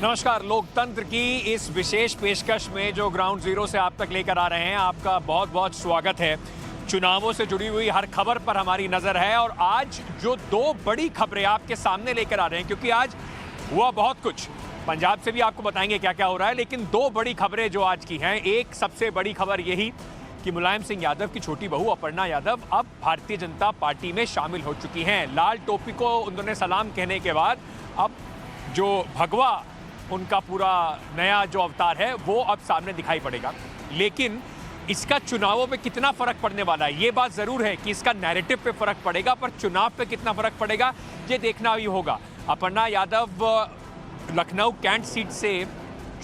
नमस्कार। लोकतंत्र की इस विशेष पेशकश में जो ग्राउंड जीरो से आप तक लेकर आ रहे हैं, आपका बहुत बहुत स्वागत है। चुनावों से जुड़ी हुई हर खबर पर हमारी नजर है और आज जो दो बड़ी खबरें आपके सामने लेकर आ रहे हैं, क्योंकि आज हुआ बहुत कुछ, पंजाब से भी आपको बताएंगे क्या क्या हो रहा है, लेकिन दो बड़ी खबरें जो आज की हैं। एक सबसे बड़ी खबर यही कि मुलायम सिंह यादव की छोटी बहू अपर्णा यादव अब भारतीय जनता पार्टी में शामिल हो चुकी हैं। लाल टोपी को उन्होंने सलाम कहने के बाद अब जो भगवा उनका पूरा नया जो अवतार है वो अब सामने दिखाई पड़ेगा। लेकिन इसका चुनावों पे कितना फर्क पड़ने वाला है, ये बात जरूर है कि इसका नैरेटिव पे फर्क पड़ेगा, पर चुनाव पे कितना फर्क पड़ेगा ये देखना ही होगा। अपर्णा यादव लखनऊ कैंट सीट से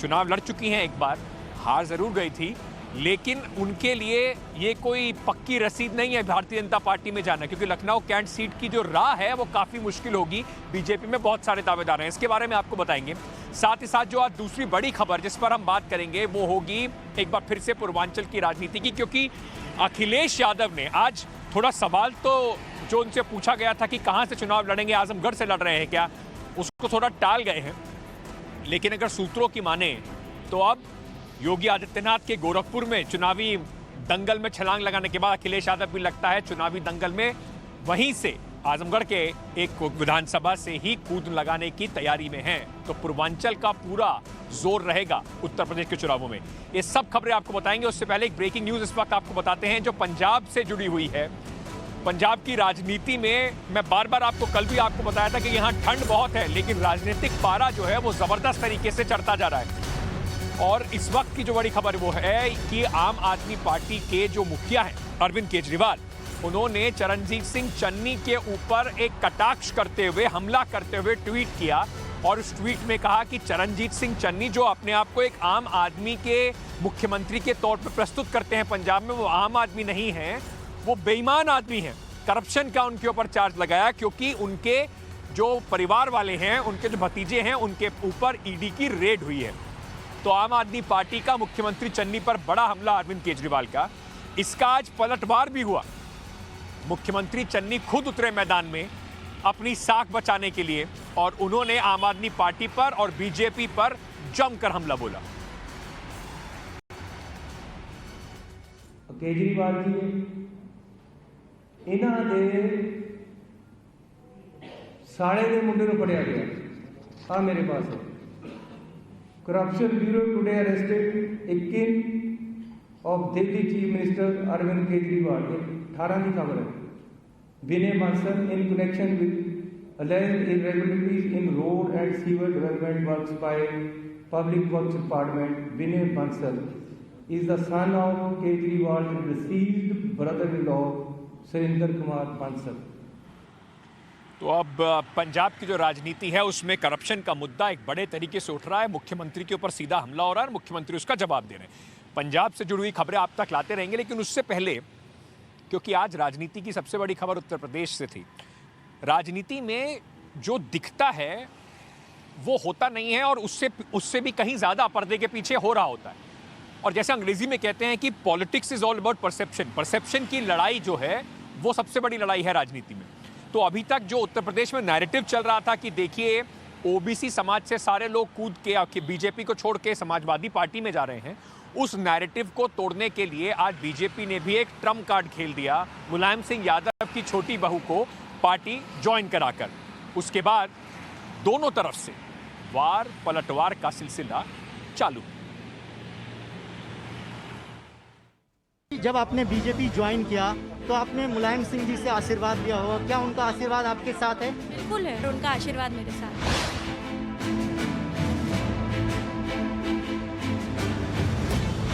चुनाव लड़ चुकी हैं, एक बार हार जरूर गई थी, लेकिन उनके लिए ये कोई पक्की रसीद नहीं है भारतीय जनता पार्टी में जाना, क्योंकि लखनऊ कैंट सीट की जो राह है वो काफ़ी मुश्किल होगी। बीजेपी में बहुत सारे दावेदार हैं, इसके बारे में आपको बताएंगे। साथ ही साथ जो आज दूसरी बड़ी खबर जिस पर हम बात करेंगे वो होगी एक बार फिर से पूर्वांचल की राजनीति की, क्योंकि अखिलेश यादव ने आज थोड़ा सवाल तो जो उनसे पूछा गया था कि कहाँ से चुनाव लड़ेंगे, आजमगढ़ से लड़ रहे हैं क्या, उसको थोड़ा टाल गए हैं। लेकिन अगर सूत्रों की माने तो अब योगी आदित्यनाथ के गोरखपुर में चुनावी दंगल में छलांग लगाने के बाद अखिलेश यादव भी लगता है चुनावी दंगल में वहीं से आजमगढ़ के एक विधानसभा से ही कूद लगाने की तैयारी में हैं। तो पूर्वांचल का पूरा जोर रहेगा उत्तर प्रदेश के चुनावों में। ये सब खबरें आपको बताएंगे। उससे पहले एक ब्रेकिंग न्यूज इस वक्त आपको बताते हैं जो पंजाब से जुड़ी हुई है। पंजाब की राजनीति में मैं बार बार आपको कल भी आपको बताया था कि यहाँ ठंड बहुत है, लेकिन राजनीतिक पारा जो है वो जबरदस्त तरीके से चढ़ता जा रहा है। और इस वक्त की जो बड़ी खबर वो है कि आम आदमी पार्टी के जो मुखिया हैं अरविंद केजरीवाल, उन्होंने चरणजीत सिंह चन्नी के ऊपर एक कटाक्ष करते हुए, हमला करते हुए ट्वीट किया और उस ट्वीट में कहा कि चरणजीत सिंह चन्नी जो अपने आप को एक आम आदमी के मुख्यमंत्री के तौर पर प्रस्तुत करते हैं पंजाब में, वो आम आदमी नहीं हैं, वो बेईमान आदमी हैं। करप्शन का उनके ऊपर चार्ज लगाया क्योंकि उनके जो परिवार वाले हैं, उनके जो भतीजे हैं, उनके ऊपर ईडी की रेड हुई है। तो आम आदमी पार्टी का मुख्यमंत्री चन्नी पर बड़ा हमला अरविंद केजरीवाल का, इसका आज पलटवार भी हुआ। मुख्यमंत्री चन्नी खुद उतरे मैदान में अपनी साख बचाने के लिए और उन्होंने आम आदमी पार्टी पर और बीजेपी पर जमकर हमला बोला। केजरीवाल जी इन्हां दे साले दे मुंडे नूं फड़िया गया। आ मेरे पास है। Corruption Bureau today arrested a king of Delhi Chief Minister Arvind Kejriwal. 18 की खबर है। Vinay Bansal in connection with alleged irregularities in road and sewer development works by Public Works Department. Vinay Bansal is the son of Kejriwal's deceased brother-in-law Surinder Kumar Bansal. तो अब पंजाब की जो राजनीति है उसमें करप्शन का मुद्दा एक बड़े तरीके से उठ रहा है। मुख्यमंत्री के ऊपर सीधा हमला हो रहा है, मुख्यमंत्री उसका जवाब दे रहे हैं। पंजाब से जुड़ी हुई खबरें आप तक लाते रहेंगे, लेकिन उससे पहले, क्योंकि आज राजनीति की सबसे बड़ी खबर उत्तर प्रदेश से थी, राजनीति में जो दिखता है वो होता नहीं है और उससे भी कहीं ज़्यादा पर्दे के पीछे हो रहा होता है। और जैसे अंग्रेजी में कहते हैं कि politics is all about perception. Perception की लड़ाई जो है वो सबसे बड़ी लड़ाई है राजनीति में। तो अभी तक जो उत्तर प्रदेश में नैरेटिव चल रहा था कि देखिए ओबीसी समाज से सारे लोग कूद के बीजेपी को छोड़ के समाजवादी पार्टी में जा रहे हैं, उस नैरेटिव को तोड़ने के लिए आज बीजेपी ने भी एक ट्रम्प कार्ड खेल दिया, मुलायम सिंह यादव की छोटी बहू को पार्टी ज्वाइन कराकर। उसके बाद दोनों तरफ से वार पलटवार का सिलसिला चालू। जब आपने बीजेपी ज्वाइन किया तो आपने मुलायम सिंह जी से आशीर्वाद लिया होगा, क्या उनका आशीर्वाद आपके साथ है? बिल्कुल है, उनका आशीर्वाद मेरे साथ है।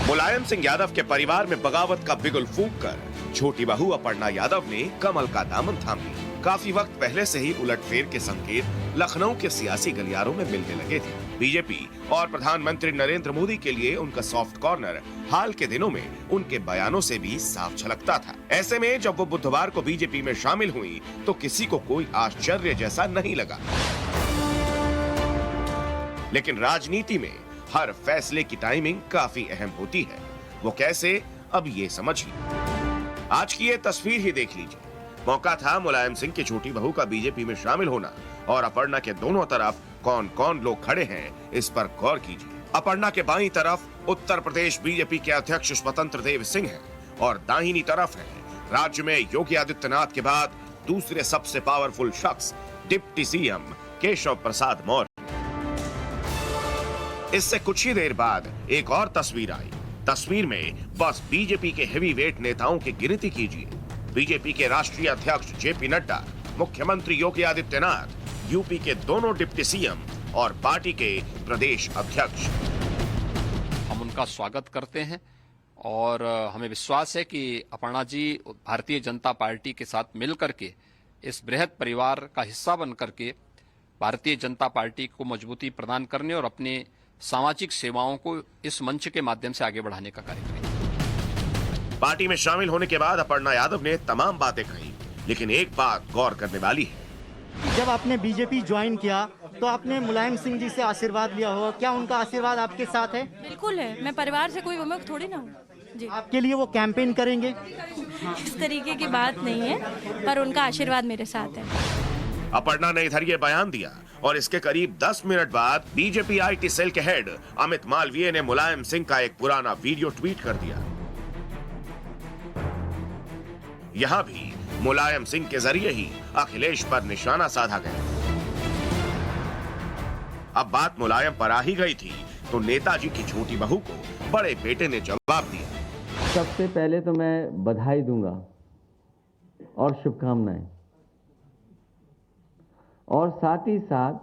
मुलायम सिंह यादव के परिवार में बगावत का बिगुल फूंक कर छोटी बहू अपर्णा यादव ने कमल का दामन थाम लिया। काफी वक्त पहले से ही उलटफेर के संकेत लखनऊ के सियासी गलियारों में मिलने लगे थे। बीजेपी और प्रधानमंत्री नरेंद्र मोदी के लिए उनका सॉफ्ट कॉर्नर हाल के दिनों में उनके बयानों से भी साफ झलकता था। ऐसे में जब वो बुधवार को बीजेपी में शामिल हुई तो किसी को कोई आश्चर्य जैसा नहीं लगा। लेकिन राजनीति में हर फैसले की टाइमिंग काफी अहम होती है। वो कैसे, अब ये समझिए। आज की ये तस्वीर ही देख लीजिए। मौका था मुलायम सिंह की छोटी बहू का बीजेपी में शामिल होना और अपर्णा के दोनों तरफ कौन कौन लोग खड़े हैं इस पर गौर कीजिए। अपर्णा के बाईं तरफ उत्तर प्रदेश बीजेपी के अध्यक्ष स्वतंत्र देव सिंह हैं और दाहिनी तरफ है राज्य में योगी आदित्यनाथ के बाद दूसरे सबसे पावरफुल शख्स डिप्टी सीएम केशव प्रसाद मौर्य। इससे कुछ ही देर बाद एक और तस्वीर आई। तस्वीर में बस बीजेपी के हेवीवेट नेताओं की गिनती कीजिए। बीजेपी के राष्ट्रीय अध्यक्ष जेपी नड्डा, मुख्यमंत्री योगी आदित्यनाथ, यूपी के दोनों डिप्टी सीएम और पार्टी के प्रदेश अध्यक्ष। हम उनका स्वागत करते हैं और हमें विश्वास है कि अपर्णा जी भारतीय जनता पार्टी के साथ मिलकर के इस बृहद परिवार का हिस्सा बन करके भारतीय जनता पार्टी को मजबूती प्रदान करने और अपने सामाजिक सेवाओं को इस मंच के माध्यम से आगे बढ़ाने का कार्य करेंगे। पार्टी में शामिल होने के बाद अपर्णा यादव ने तमाम बातें कही, लेकिन एक बात गौर करने वाली है। जब आपने बीजेपी ज्वाइन किया तो आपने मुलायम सिंह जी से आशीर्वाद लिया होगा, क्या उनका आशीर्वाद आपके साथ है? बिल्कुल है, मैं परिवार से कोई विमुख थोड़ी ना हूँ जी। आपके लिए वो कैंपेन करेंगे? इस तरीके की बात नहीं है, पर उनका आशीर्वाद मेरे साथ है। अपर्णा ने इधर ये बयान दिया और इसके करीब 10 मिनट बाद बीजेपी आईटी सेल के हेड अमित मालवीय ने मुलायम सिंह का एक पुराना वीडियो ट्वीट कर दिया। यहां भी मुलायम सिंह के जरिए ही अखिलेश पर निशाना साधा गया। अब बात मुलायम पर आ ही गई थी तो नेताजी की छोटी बहू को बड़े बेटे ने जवाब दिया। सबसे पहले तो मैं बधाई दूंगा और शुभकामनाएं, और साथ ही साथ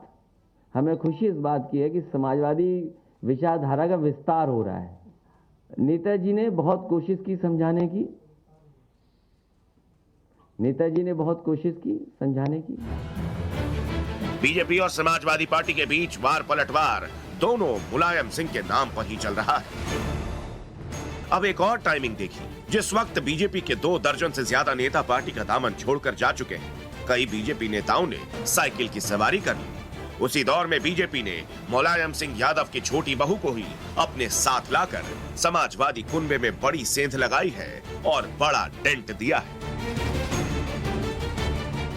हमें खुशी इस बात की है कि समाजवादी विचारधारा का विस्तार हो रहा है। नेताजी ने बहुत कोशिश की समझाने की, समझाने की। बीजेपी और समाजवादी पार्टी के बीच वार पलटवार दोनों मुलायम सिंह के नाम पर ही चल रहा है। अब एक और टाइमिंग देखिए। जिस वक्त बीजेपी के 2 दर्जन से ज्यादा नेता पार्टी का दामन छोड़कर जा चुके हैं, कई बीजेपी नेताओं ने साइकिल की सवारी कर ली। उसी दौर में बीजेपी ने मुलायम सिंह यादव की छोटी बहू को ही अपने साथ लाकर समाजवादी कुनबे में बड़ी सेंध लगाई है और बड़ा डेंट दिया है।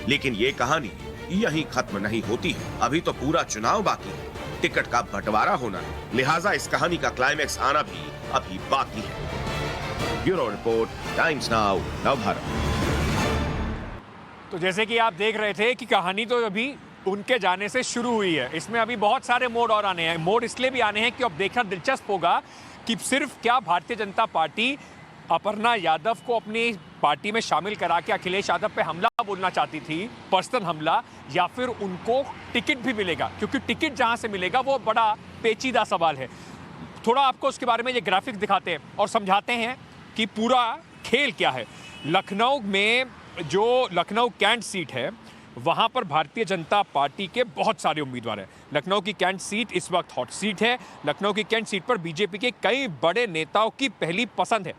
लेकिन ये कहानी यहीं खत्म नहीं होती है। अभी तो पूरा चुनाव बाकी है, टिकट का बंटवारा होना है, लिहाजा इस कहानी का क्लाइमैक्स आना भी अभी बाकी है। Bureau report, times now, Navbharat. तो जैसे कि आप देख रहे थे कि कहानी तो अभी उनके जाने से शुरू हुई है। इसमें अभी बहुत सारे मोड़ और आने हैं। मोड़ इसलिए भी आने हैं कि अब देखना दिलचस्प होगा कि सिर्फ क्या भारतीय जनता पार्टी अपर्णा यादव को अपनी पार्टी में शामिल करा के अखिलेश यादव पे हमला बोलना चाहती थी, पर्सनल हमला, या फिर उनको टिकट भी मिलेगा, क्योंकि टिकट जहां से मिलेगा वो बड़ा पेचीदा सवाल है। थोड़ा आपको उसके बारे में ये ग्राफिक्स दिखाते हैं और समझाते हैं कि पूरा खेल क्या है। लखनऊ में जो लखनऊ कैंट सीट है वहां पर भारतीय जनता पार्टी के बहुत सारे उम्मीदवार हैं। लखनऊ की कैंट सीट इस वक्त हॉट सीट है। लखनऊ की कैंट सीट पर बीजेपी के कई बड़े नेताओं की पहली पसंद है।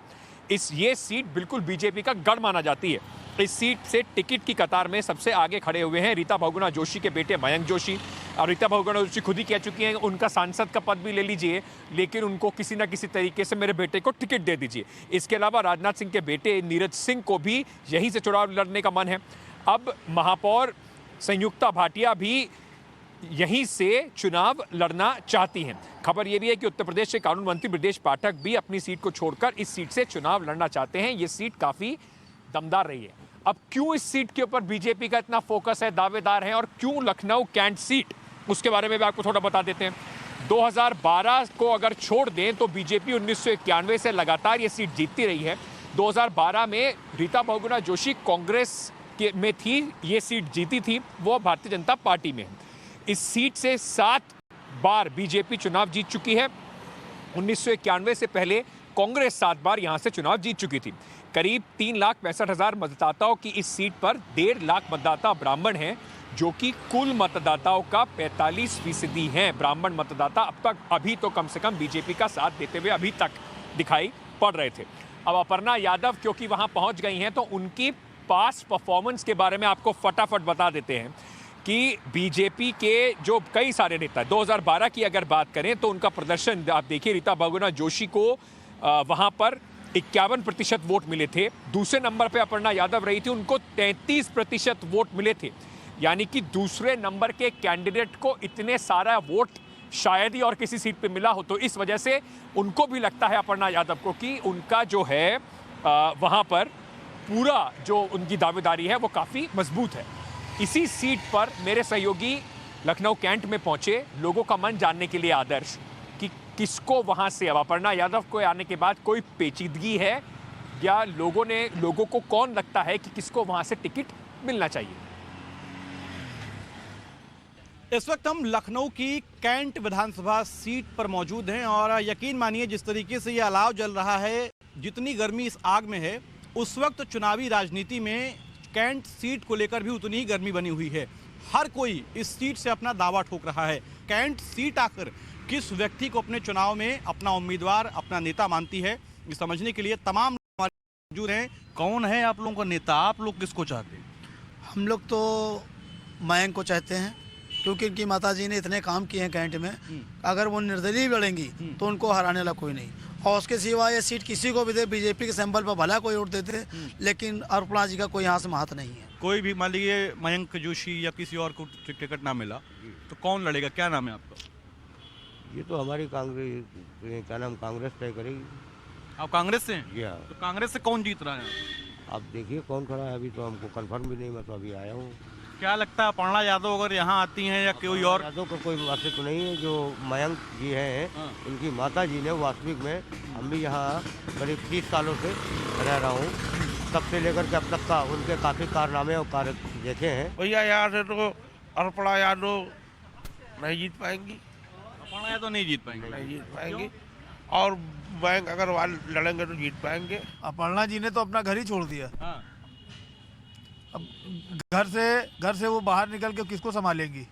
ये सीट बिल्कुल बीजेपी का गढ़ माना जाती है। इस सीट से टिकट की कतार में सबसे आगे खड़े हुए हैं रीता बहुगुणा जोशी के बेटे मयंक जोशी। और रीता बहुगुणा जोशी खुद ही कह चुकी हैं उनका सांसद का पद भी ले लीजिए, लेकिन उनको किसी ना किसी तरीके से मेरे बेटे को टिकट दे दीजिए। इसके अलावा राजनाथ सिंह के बेटे नीरज सिंह को भी यहीं से चुनाव लड़ने का मन है। अब महापौर संयुक्ता भाटिया भी यहीं से चुनाव लड़ना चाहती हैं। खबर यह भी है कि उत्तर प्रदेश के कानून मंत्री ब्रजेश पाठक भी अपनी सीट को छोड़कर इस सीट से चुनाव लड़ना चाहते हैं। ये सीट काफी दमदार रही है। अब क्यों इस सीट के ऊपर बीजेपी का इतना फोकस है, दावेदार है, और क्यों लखनऊ कैंट सीट, उसके बारे में भी आपको थोड़ा बता देते हैं। 2012 को अगर छोड़ दें तो बीजेपी 1991 से लगातार ये सीट जीतती रही है। 2012 में रीता बहुगुणा जोशी कांग्रेस में थी, ये सीट जीती थी, वो भारतीय जनता पार्टी में है। इस सीट से 7 बार बीजेपी चुनाव जीत चुकी है। 1991 से पहले कांग्रेस 7 बार यहां से चुनाव जीत चुकी थी। करीब 3,65,000 मतदाताओं की इस सीट पर 1.5 लाख मतदाता ब्राह्मण हैं, जो कि कुल मतदाताओं का 45% हैं। ब्राह्मण मतदाता अब तक अभी तो कम से कम बीजेपी का साथ देते हुए अभी तक दिखाई पड़ रहे थे। अब अपर्णा यादव क्योंकि वहां पहुंच गई हैं तो उनकी पास्ट परफॉर्मेंस के बारे में आपको फटाफट बता देते हैं कि बीजेपी के जो कई सारे नेता, 2012 की अगर बात करें तो उनका प्रदर्शन आप देखिए। रीता बहुगुणा जोशी को वहां पर 51% वोट मिले थे। दूसरे नंबर पे अपर्णा यादव रही थी, उनको 33% वोट मिले थे। यानी कि दूसरे नंबर के कैंडिडेट को इतने सारा वोट शायद ही और किसी सीट पे मिला हो, तो इस वजह से उनको भी लगता है अपर्णा यादव को कि उनका जो है वहाँ पर पूरा जो उनकी दावेदारी है वो काफ़ी मजबूत है। इसी सीट पर मेरे सहयोगी लखनऊ कैंट में पहुंचे लोगों का मन जानने के लिए आदर्श कि किसको वहां से, अब अपर्णा यादव को आने के बाद कोई पेचीदगी है या लोगों को कौन लगता है कि किसको वहां से टिकट मिलना चाहिए। इस वक्त हम लखनऊ की कैंट विधानसभा सीट पर मौजूद हैं और यकीन मानिए जिस तरीके से ये अलाव जल रहा है, जितनी गर्मी इस आग में है, उस वक्त चुनावी राजनीति में कैंट सीट को लेकर भी उतनी ही गर्मी बनी हुई है। हर कोई इस सीट से अपना दावा ठोक रहा है। कैंट सीट आखिर किस व्यक्ति को अपने चुनाव में अपना उम्मीदवार, अपना नेता मानती है, ये समझने के लिए तमाम लोग मौजूद हैं। कौन है आप लोगों का नेता? आप लोग किसको चाहते हैं? हम लोग तो मयंक को चाहते हैं क्योंकि इनकी माताजी ने इतने काम किए हैं कैंट में। अगर वो निर्दलीय लड़ेंगी तो उनको हराने वाला कोई नहीं, और उसके सिवा ये सीट किसी को भी दे, बीजेपी के सिंबल पर भला कोई वोट देते, लेकिन अपर्णा जी का कोई यहाँ से महत्व नहीं है। कोई भी मान लीजिए मयंक जोशी या किसी और को टिकट ना मिला तो कौन लड़ेगा? क्या नाम है आपका? ये तो हमारी कांग्रेस, क्या नाम, कांग्रेस तय करेगी। आप कांग्रेस से हैं? जी हाँ। तो कांग्रेस से कौन जीत रहा है? आप देखिए कौन खड़ा है, अभी तो हमको कंफर्म भी नहीं, मैं तो अभी आया हूँ। क्या लगता है अपर्णा यादव अगर यहाँ आती हैं या कोई और? यादव का कोई अस्तित्व नहीं है। जो मयंक जी हैं, उनकी माता जी ने वास्तविक में, हम भी यहाँ करीब 30 सालों से रह रहा हूँ, तब से लेकर के अब तक का उनके काफ़ी कारनामे और कार्य देखे हैं। भैया यहाँ से तो अपर्णा यादव नहीं जीत पाएंगी। अपर्णा यादव नहीं जीत पाएंगे? नहीं जीत पाएंगी। और बैंक अग्रवाल लड़ेंगे तो जीत पाएंगे। अपर्णा जी ने तो अपना घर ही छोड़ दिया। हाँ। अब घर से वो बाहर निकल के किसको संभालेंगी?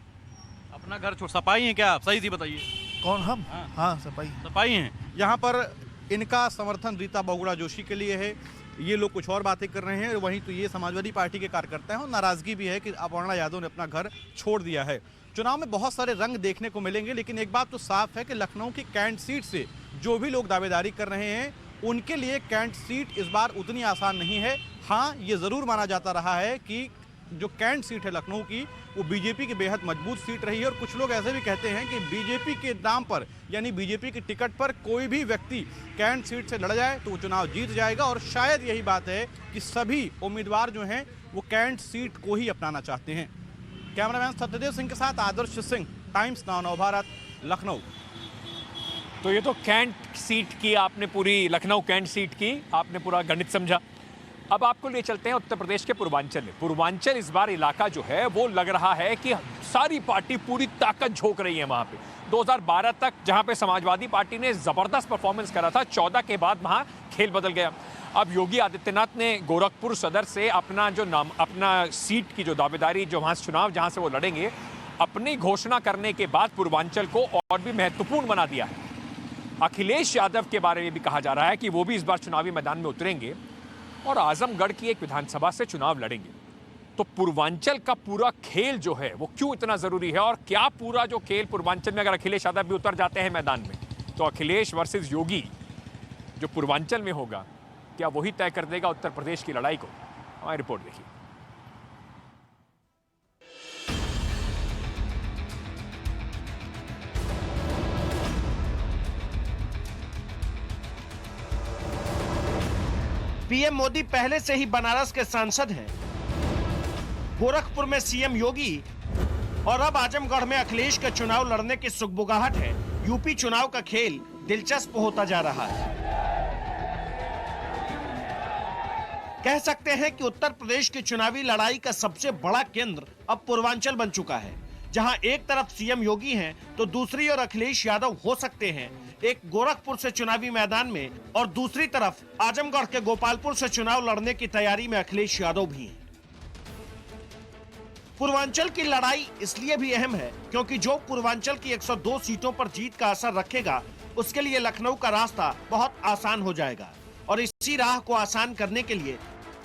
अपना घर छोड़, सपाई हैं क्या आप? सही सी बताइए। कौन? हम? हाँ सपाई हैं। यहाँ पर इनका समर्थन रीता बहुगुणा जोशी के लिए है। ये लोग कुछ और बातें कर रहे हैं, वहीं तो ये समाजवादी पार्टी के कार्यकर्ता हैं और नाराजगी भी है कि अपर्णा यादव ने अपना घर छोड़ दिया है। चुनाव में बहुत सारे रंग देखने को मिलेंगे, लेकिन एक बात तो साफ है कि लखनऊ की कैंट सीट से जो भी लोग दावेदारी कर रहे हैं उनके लिए कैंट सीट इस बार उतनी आसान नहीं है। हाँ, ये ज़रूर माना जाता रहा है कि जो कैंट सीट है लखनऊ की, वो बीजेपी की बेहद मजबूत सीट रही है और कुछ लोग ऐसे भी कहते हैं कि बीजेपी के नाम पर, यानी बीजेपी की टिकट पर कोई भी व्यक्ति कैंट सीट से लड़ जाए तो वो चुनाव जीत जाएगा। और शायद यही बात है कि सभी उम्मीदवार जो हैं वो कैंट सीट को ही अपनाना चाहते हैं। कैमरामैन सत्यदेव सिंह के साथ आदर्श सिंह, टाइम्स नाउ नवभारत, लखनऊ। तो ये तो कैंट सीट की आपने पूरी, लखनऊ कैंट सीट की आपने पूरा गणित समझा। अब आपको ले चलते हैं उत्तर प्रदेश के पूर्वांचल में। पूर्वांचल इस बार इलाका जो है वो लग रहा है कि सारी पार्टी पूरी ताकत झोंक रही है वहाँ पे। 2012 तक जहाँ पे समाजवादी पार्टी ने ज़बरदस्त परफॉर्मेंस करा था, 14 के बाद वहाँ खेल बदल गया। अब योगी आदित्यनाथ ने गोरखपुर सदर से अपना सीट की जो दावेदारी, जो वहाँ चुनाव जहाँ से वो लड़ेंगे, अपनी घोषणा करने के बाद पूर्वांचल को और भी महत्वपूर्ण बना दिया है। अखिलेश यादव के बारे में भी कहा जा रहा है कि वो भी इस बार चुनावी मैदान में उतरेंगे और आजमगढ़ की एक विधानसभा से चुनाव लड़ेंगे। तो पूर्वांचल का पूरा खेल जो है वो क्यों इतना जरूरी है, और क्या पूरा जो खेल पूर्वांचल में, अगर अखिलेश यादव भी उतर जाते हैं मैदान में, तो अखिलेश वर्सेस योगी जो पूर्वांचल में होगा, क्या वही तय कर देगा उत्तर प्रदेश की लड़ाई को? हमारी रिपोर्ट देखिए। पीएम मोदी पहले से ही बनारस के सांसद हैं, गोरखपुर में सीएम योगी और अब आजमगढ़ में अखिलेश के चुनाव लड़ने की सुगबुगाहट है। यूपी चुनाव का खेल दिलचस्प होता जा रहा है। कह सकते हैं कि उत्तर प्रदेश की चुनावी लड़ाई का सबसे बड़ा केंद्र अब पूर्वांचल बन चुका है, जहां एक तरफ सीएम योगी हैं तो दूसरी ओर अखिलेश यादव हो सकते हैं। एक गोरखपुर से चुनावी मैदान में और दूसरी तरफ आजमगढ़ के गोपालपुर से चुनाव लड़ने की तैयारी में अखिलेश यादव भी हैं। पूर्वांचल की लड़ाई इसलिए भी अहम है क्योंकि जो पूर्वांचल की 102 सीटों पर जीत का असर रखेगा, उसके लिए लखनऊ का रास्ता बहुत आसान हो जाएगा। और इसी राह को आसान करने के लिए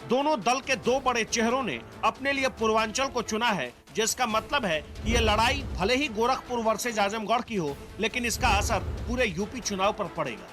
दोनों दल के दो बड़े चेहरों ने अपने लिए पूर्वांचल को चुना है, जिसका मतलब है कि ये लड़ाई भले ही गोरखपुर वर्सेज आजमगढ़ की हो, लेकिन इसका असर पूरे यूपी चुनाव पर पड़ेगा।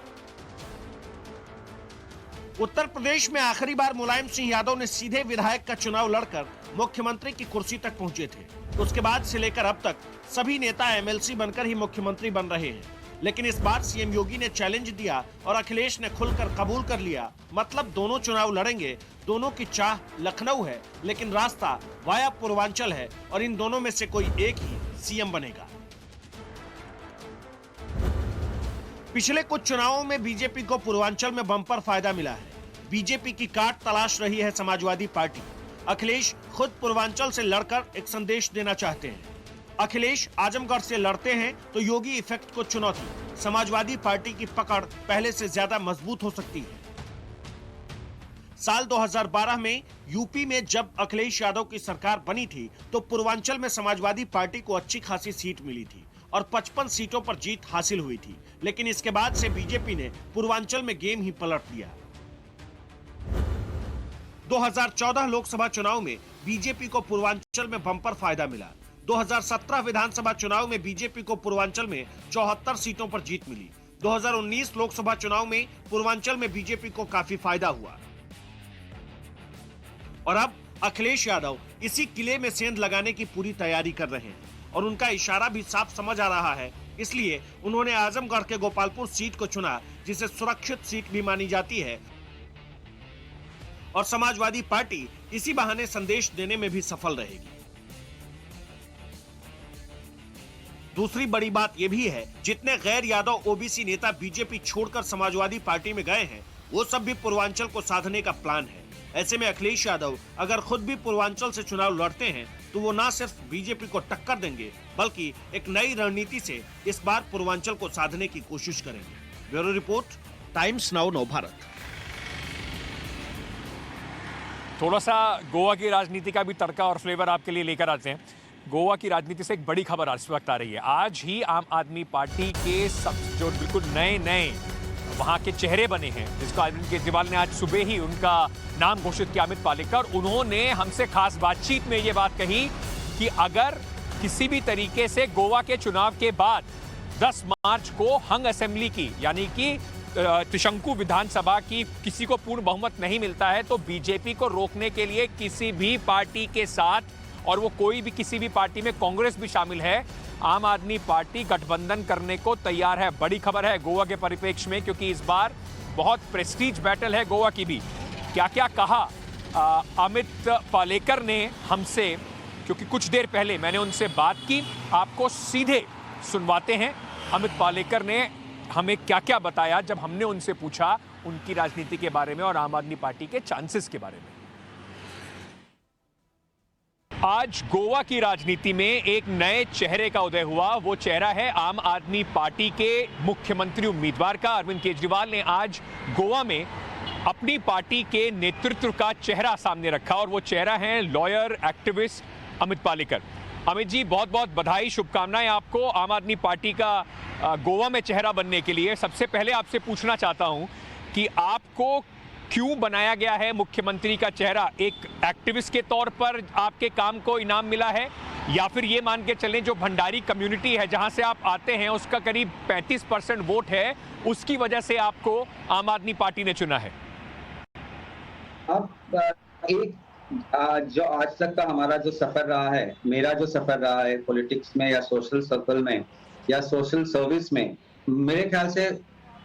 उत्तर प्रदेश में आखिरी बार मुलायम सिंह यादव ने सीधे विधायक का चुनाव लड़कर मुख्यमंत्री की कुर्सी तक पहुंचे थे। उसके बाद से लेकर अब तक सभी नेता एमएलसी बनकर ही मुख्यमंत्री बन रहे हैं, लेकिन इस बार सीएम योगी ने चैलेंज दिया और अखिलेश ने खुलकर कबूल कर लिया। मतलब दोनों चुनाव लड़ेंगे, दोनों की चाह लखनऊ है, लेकिन रास्ता वाया पूर्वांचल है और इन दोनों में से कोई एक ही सीएम बनेगा। पिछले कुछ चुनावों में बीजेपी को पूर्वांचल में बम्पर फायदा मिला है। बीजेपी की काट तलाश रही है समाजवादी पार्टी। अखिलेश खुद पूर्वांचल से लड़कर एक संदेश देना चाहते हैं। अखिलेश आजमगढ़ से लड़ते हैं तो योगी इफेक्ट को चुनौती। समाजवादी पार्टी की पकड़ पहले से ज्यादा मजबूत हो सकती है। साल 2012 में यूपी में जब अखिलेश यादव की सरकार बनी थी तो पूर्वांचल में समाजवादी पार्टी को अच्छी खासी सीट मिली थी और 55 सीटों पर जीत हासिल हुई थी, लेकिन इसके बाद से बीजेपी ने पूर्वांचल में गेम ही पलट दिया। 2014 लोकसभा चुनाव में बीजेपी को पूर्वांचल में बम्पर फायदा मिला। 2017 विधानसभा चुनाव में बीजेपी को पूर्वांचल में 74 सीटों पर जीत मिली। 2019 लोकसभा चुनाव में पूर्वांचल में बीजेपी को काफी फायदा हुआ और अब अखिलेश यादव इसी किले में सेंध लगाने की पूरी तैयारी कर रहे हैं और उनका इशारा भी साफ समझ आ रहा है। इसलिए उन्होंने आजमगढ़ के गोपालपुर सीट को चुना, जिसे सुरक्षित सीट भी मानी जाती है और समाजवादी पार्टी इसी बहाने संदेश देने में भी सफल रहेगी। दूसरी बड़ी बात यह भी है, जितने गैर यादव ओबीसी नेता बीजेपी छोड़कर समाजवादी पार्टी में गए हैं, वो सब भी पूर्वांचल को साधने का प्लान है। ऐसे में अखिलेश यादव अगर खुद भी पूर्वांचल से चुनाव लड़ते हैं तो वो न सिर्फ बीजेपी को टक्कर देंगे, बल्कि एक नई रणनीति से इस बार पूर्वांचल को साधने की कोशिश करेंगे। Bureau report, times now Navbharat. थोड़ा सा गोवा की राजनीति का भी तड़का और फ्लेवर आपके लिए लेकर आते हैं। गोवा की राजनीति से एक बड़ी खबर इस वक्त आ रही है। आज ही आम आदमी पार्टी के सब जो बिल्कुल नए वहां के चेहरे बने हैं, जिसको अरविंद केजरीवाल ने आज सुबह ही उनका नाम घोषित किया, अमित पालेकर। उन्होंने हमसे खास बातचीत में ये बात कही कि अगर किसी भी तरीके से गोवा के चुनाव के बाद 10 मार्च को हंग असेंबली की, यानी कि त्रिशंकु विधानसभा की किसी को पूर्ण बहुमत नहीं मिलता है, तो बीजेपी को रोकने के लिए किसी भी पार्टी के साथ, और वो कोई भी किसी भी पार्टी में कांग्रेस भी शामिल है, आम आदमी पार्टी गठबंधन करने को तैयार है। बड़ी खबर है गोवा के परिप्रेक्ष्य में, क्योंकि इस बार बहुत प्रेस्टीज बैटल है गोवा की भी। क्या क्या कहा अमित पालेकर ने हमसे, क्योंकि कुछ देर पहले मैंने उनसे बात की, आपको सीधे सुनवाते हैं। अमित पालेकर ने हमें क्या क्या बताया जब हमने उनसे पूछा उनकी राजनीति के बारे में और आम आदमी पार्टी के चांसेस के बारे में। आज गोवा की राजनीति में एक नए चेहरे का उदय हुआ। वो चेहरा है आम आदमी पार्टी के मुख्यमंत्री उम्मीदवार का। अरविंद केजरीवाल ने आज गोवा में अपनी पार्टी के नेतृत्व का चेहरा सामने रखा और वो चेहरा है लॉयर एक्टिविस्ट अमित पालेकर। अमित जी, बहुत बहुत बधाई, शुभकामनाएं आपको आम आदमी पार्टी का गोवा में चेहरा बनने के लिए। सबसे पहले आपसे पूछना चाहता हूं कि आपको क्यों बनाया गया है मुख्यमंत्री का चेहरा? एक एक्टिविस्ट के तौर पर आपके काम को इनाम मिला है, या फिर ये मान के चलें जो भंडारी कम्युनिटी है जहां से आप आते हैं उसका करीब 35% वोट है, उसकी वजह से आपको आम आदमी पार्टी ने चुना है? अब जो आज तक का हमारा जो सफर रहा है, मेरा जो सफर रहा है पॉलिटिक्स में या सोशल सर्कल में या सोशल सर्विस में, मेरे ख्याल से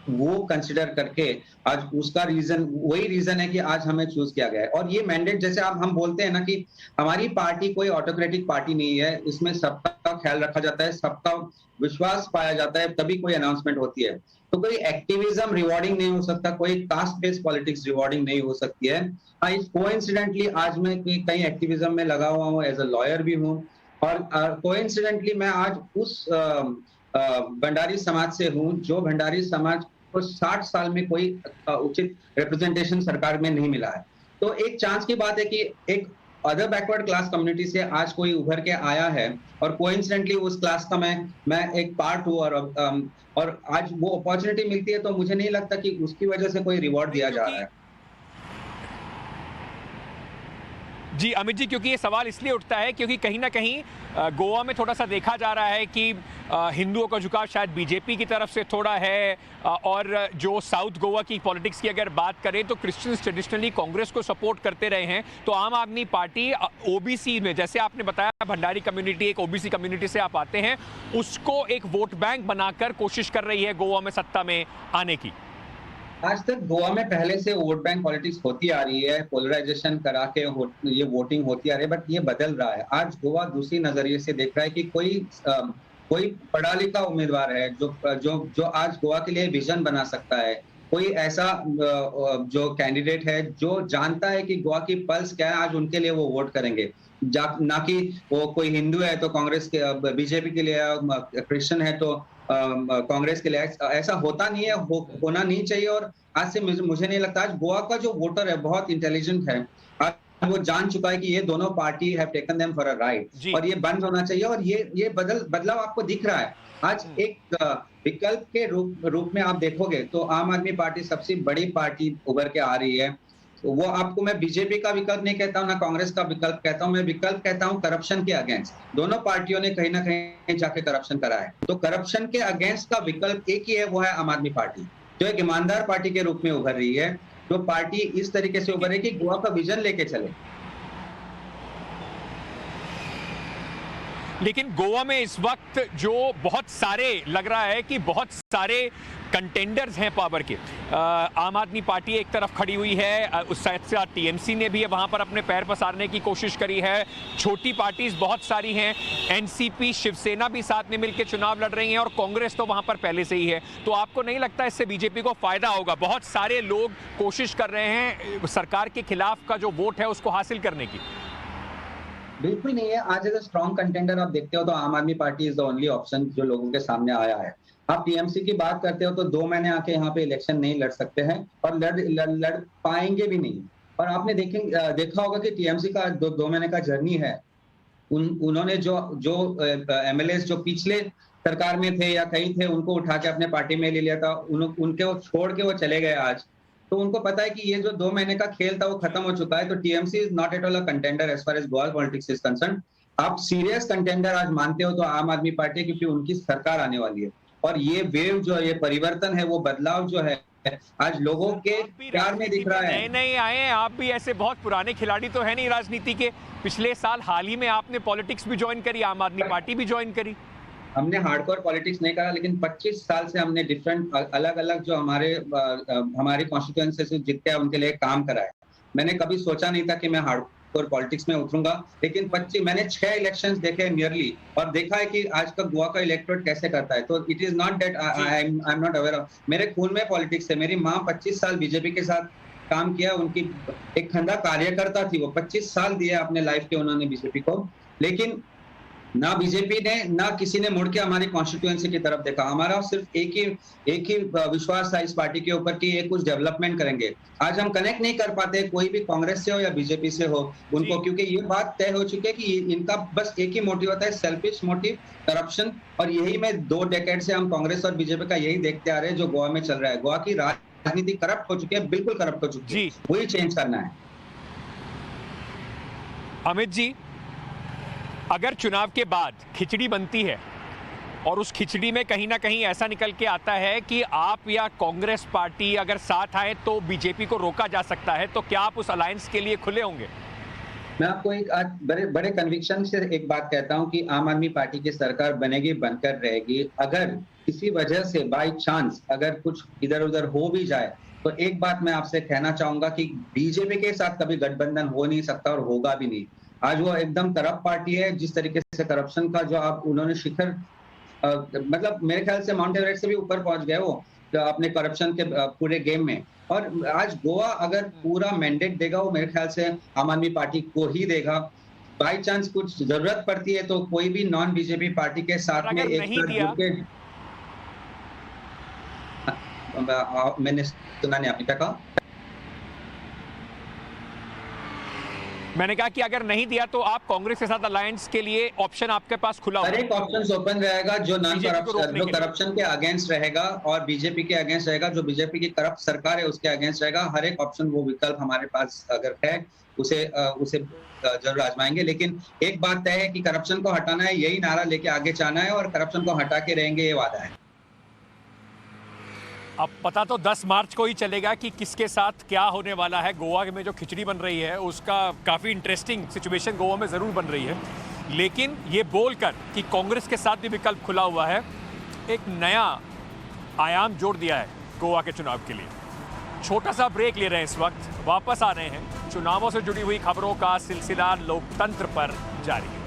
वो कंसिडर करके आज उसका रीजन, वही रीजन है कि आज हमें चूज किया गया है। और ये मैंडेट, जैसे हम बोलते हैं ना कि हमारी पार्टी कोई ऑटोक्रेटिक पार्टी नहीं है, इसमें सबका ख्याल रखा जाता है, सबका विश्वास पाया जाता है, तभी कोई अनाउंसमेंट होती है। तो कोई एक्टिविज्म रिवॉर्डिंग नहीं हो सकता, कोई कास्ट बेस्ड पॉलिटिक्स रिवॉर्डिंग नहीं हो सकती है। कोइंसिडेंटली आज मैं कहीं एक्टिविज्म में लगा हुआ हूँ, एज अ लॉयर भी हूँ, और कोइंसिडेंटली मैं आज उस भंडारी समाज से हूँ जो भंडारी समाज को 60 साल में कोई उचित रिप्रेजेंटेशन सरकार में नहीं मिला है। तो एक चांस की बात है कि एक अदर बैकवर्ड क्लास कम्युनिटी से आज कोई उभर के आया है और कोइंसिडेंटली उस क्लास का मैं एक पार्ट हूँ, और आज वो अपॉर्चुनिटी मिलती है, तो मुझे नहीं लगता कि उसकी वजह से कोई रिवॉर्ड दिया जा रहा है। जी अमित जी, क्योंकि ये सवाल इसलिए उठता है क्योंकि कहीं ना कहीं गोवा में थोड़ा सा देखा जा रहा है कि हिंदुओं का झुकाव शायद बीजेपी की तरफ से थोड़ा है, और जो साउथ गोवा की पॉलिटिक्स की अगर बात करें तो क्रिश्चियंस ट्रेडिशनली कांग्रेस को सपोर्ट करते रहे हैं। तो आम आदमी पार्टी ओबीसी में, जैसे आपने बताया भंडारी कम्युनिटी एक ओबीसी कम्युनिटी से आप आते हैं, उसको एक वोट बैंक बनाकर कोशिश कर रही है गोवा में सत्ता में आने की। आज तक गोवा में पहले से वोट बैंक पॉलिटिक्स होती आ रही है, पोलराइजेशन करा के ये वोटिंग होती आ रही है, बट ये बदल रहा है। आज गोवा दूसरी नजरिए से देख रहा है कि कोई पढ़ा लिखा उम्मीदवार है जो आज गोवा के लिए विजन बना सकता है, कोई ऐसा जो कैंडिडेट है जो जानता है कि गोवा की पल्स क्या है, आज उनके लिए वो वोट करेंगे। ना कि वो कोई हिंदू है तो कांग्रेस के, बीजेपी के लिए, क्रिश्चियन है तो कांग्रेस के लिए। ऐसा होता नहीं है, होना नहीं चाहिए। और आज से मुझे नहीं लगता, आज गोवा का जो वोटर है बहुत इंटेलिजेंट है, आज वो जान चुका है कि ये दोनों party have taken them for a ride, और ये बंद होना चाहिए। और ये बदलाव आपको दिख रहा है। आज एक विकल्प के रूप में आप देखोगे तो आम आदमी पार्टी सबसे बड़ी पार्टी उभर के आ रही है। वो आपको, मैं बीजेपी का विकल्प नहीं कहता हूँ, ना कांग्रेस का विकल्प कहता हूँ, मैं विकल्प कहता हूँ करप्शन के अगेंस्ट। दोनों पार्टियों ने कहीं ना कहीं जाके करप्शन करा है, तो करप्शन के अगेंस्ट का विकल्प एक ही है, वो है आम आदमी पार्टी, जो एक ईमानदार पार्टी के रूप में उभर रही है, जो पार्टी इस तरीके से उभर है कि गोवा का विजन लेके चले। लेकिन गोवा में इस वक्त जो बहुत सारे लग रहा है कि बहुत सारे कंटेंडर्स हैं पावर के। आम आदमी पार्टी एक तरफ खड़ी हुई है, उस साइड से टीएमसी ने भी वहां पर अपने पैर पसारने की कोशिश करी है। छोटी पार्टीज बहुत सारी हैं, एनसीपी, शिवसेना भी साथ में मिलकर चुनाव लड़ रही हैं, और कांग्रेस तो वहां पर पहले से ही है। तो आपको नहीं लगता इससे बीजेपी को फायदा होगा? बहुत सारे लोग कोशिश कर रहे हैं सरकार के खिलाफ का जो वोट है उसको हासिल करने की। बिल्कुल नहीं है। आज एज अ स्ट्रॉन्ग कंटेंडर आप देखते हो तो आम आदमी party is the only option जो लोगों के सामने आया है। आप टीएमसी की बात करते हो तो 2 महीने आके यहाँ पे इलेक्शन नहीं लड़ सकते हैं, और लड़ पाएंगे भी नहीं। और आपने देखा होगा कि टीएमसी का 2 महीने का जर्नी है। उन्होंने जो एमएलए जो पिछले सरकार में थे या कहीं थे, उनको उठा के अपने पार्टी में ले लिया था, उनके छोड़ के वो चले गए आज। तो उनको पता है कि ये जो 2 महीने का खेल था वो खत्म हो चुका है। तो TMC is not at all a contender as far as Goa politics is concern. आप सीरियस कंटेंडर आज मानते हो तो आम आदमी पार्टी, क्योंकि उनकी सरकार आने वाली है, और ये वेव जो है, ये परिवर्तन है, वो बदलाव जो है आज लोगों के प्यार में दिख रहा है। नए आए हैं, आप भी ऐसे बहुत पुराने खिलाड़ी तो है नहीं राजनीति के। पिछले साल हाल ही में आपने पॉलिटिक्स भी ज्वाइन करी, आम आदमी पार्टी भी ज्वाइन करी। हमने हार्डकोर पॉलिटिक्स नहीं करा, लेकिन 25 साल से हमने डिफरेंट अलग अलग जो हमारी कॉन्स्टिट्यूएंसी से जीतते हैं उनके लिए काम करा है। मैंने कभी सोचा नहीं था कि मैं हार्डकोर पॉलिटिक्स में उतरूंगा, लेकिन मैंने 6 इलेक्शंस देखे नियरली, और देखा है कि आज का गोवा का इलेक्टोरेट कैसे करता है। तो it is not that I am not aware of, मेरे खून में पॉलिटिक्स है। मेरी माँ 25 साल बीजेपी के साथ काम किया, उनकी एक खंदा कार्यकर्ता थी, वो 25 साल दिए अपने लाइफ के उन्होंने बीजेपी को। लेकिन ना बीजेपी ने, ना किसी ने मुड़ के हमारी कॉन्स्टिट्यूएंसी की तरफ देखा। हमारा सिर्फ एक ही विश्वास था इस पार्टी के ऊपर कि ये कुछ डेवलपमेंट करेंगे। आज हम कनेक्ट नहीं कर पाते, कोई भी कांग्रेस से हो या बीजेपी से हो उनको, क्योंकि ये बात तय हो चुकी है कि इनका बस एक ही मोटिव होता है, सेल्फिश मोटिव, करप्शन। और यही में 2 डेकेड से हम कांग्रेस और बीजेपी का यही देखते आ रहे हैं जो गोवा में चल रहा है। गोवा की राजनीति करप्ट हो चुकी है, बिल्कुल करप्ट हो चुकी है, वही चेंज करना है। अमित जी, अगर चुनाव के बाद खिचड़ी बनती है और उस खिचड़ी में कहीं ना कहीं ऐसा निकल के आता है कि आप या कांग्रेस पार्टी अगर साथ आए तो बीजेपी को रोका जा सकता है, तो क्या आप उस अलायंस के लिए खुले होंगे? मैं आपको एक आज बड़े कन्विक्शन से एक बात कहता हूं कि आम आदमी पार्टी की सरकार बनेगी, बनकर रहेगी। अगर किसी वजह से बाय चांस अगर कुछ इधर उधर हो भी जाए, तो एक बात मैं आपसे कहना चाहूंगा कि बीजेपी के साथ कभी गठबंधन हो नहीं सकता और होगा भी नहीं। आज वो एकदम करप्ट पार्टी है। जिस तरीके से करप्शन का जो उन्होंने शिखर, मतलब मेरे ख्याल से माउंट एवरेस्ट से भी ऊपर पहुंच गए वो अपने करप्शन के पूरे गेम में। और आज गोवा अगर पूरा मैंडेट देगा, वो मेरे ख्याल से आम आदमी पार्टी को ही देगा। बाई चांस कुछ जरूरत पड़ती है तो कोई भी नॉन बीजेपी पार्टी के साथ में एक मैंने सुना नहीं, आपने क्या कहा? मैंने कहा कि अगर नहीं दिया तो आप कांग्रेस के साथ अलायंस के लिए ऑप्शन आपके पास खुला हर एक ऑप्शन ओपन रहेगा, जो करप्शन के अगेंस्ट रहेगा और बीजेपी के अगेंस्ट रहेगा, जो बीजेपी की करप्ट सरकार है उसके अगेंस्ट रहेगा। हर एक ऑप्शन, वो विकल्प हमारे पास अगर है उसे जरूर आजमाएंगे। लेकिन एक बात तय है कि करप्शन को हटाना है, यही नारा लेके आगे जाना है और करप्शन को हटा के रहेंगे, ये वादा है। अब पता तो 10 मार्च को ही चलेगा कि किसके साथ क्या होने वाला है। गोवा में जो खिचड़ी बन रही है उसका काफ़ी इंटरेस्टिंग सिचुएशन गोवा में ज़रूर बन रही है, लेकिन ये बोलकर कि कांग्रेस के साथ भी विकल्प खुला हुआ है, एक नया आयाम जोड़ दिया है गोवा के चुनाव के लिए। छोटा सा ब्रेक ले रहे हैं इस वक्त, वापस आ रहे हैं। चुनावों से जुड़ी हुई खबरों का सिलसिला लोकतंत्र पर जारी है।